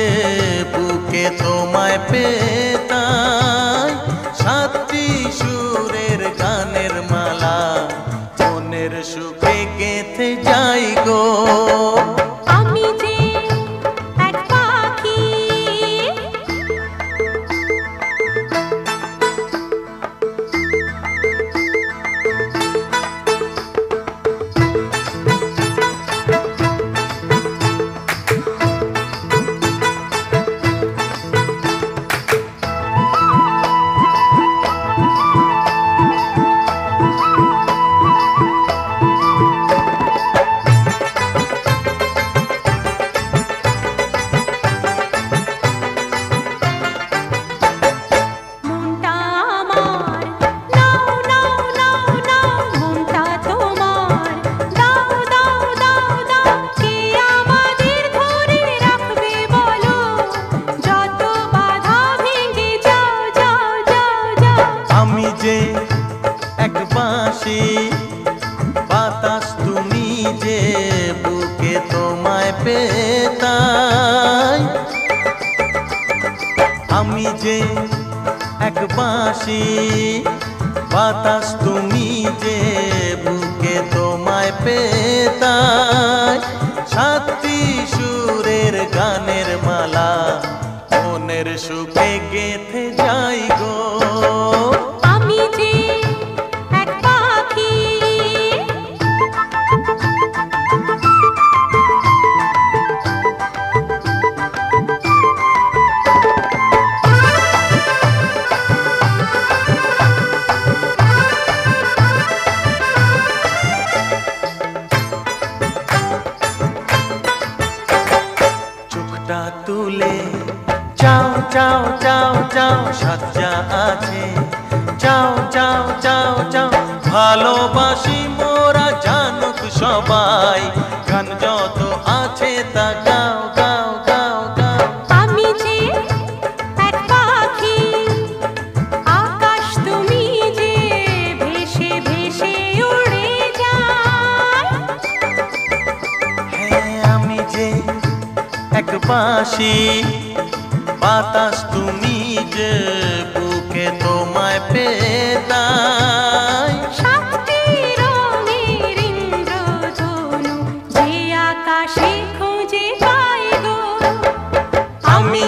যে বুকে তোমায় পেতাই, সাতটি সুরের গানের মালা মনের সুখে গেঁথে যাই গো। আমি যে এক পাখি, এক বাঁশি বাতাস তুমি যে বুকে তোমায় পেতাই, আমি যে এক বাঁশি বাতাস তুমি যে বুকে তোমায় পেতাই, সাতটি সুরের গানের মালা মনের সুখে গেঁথে যাই গো। আমি যে এক পাখি, চোখটা তুলে চাও চাও চাও চাও সাজ্জা আছে, চাও চাও চাও চাও ভালোবাসি মোরা জানুক সবাই, গান যত আছে তা গাও গাও গাও গাও। আমি যে এক পাখি, আকাশ তুমি যে ভেসে ভেসে উড়ে যায়। হ্যাঁ আমি যে এক বাঁশি বাতাস তুমি যে বুকে তোমায় পেতাই, সাতটি রঙের ইন্দ্রধনু যে আকাশে খুঁজে পাই গো। আমি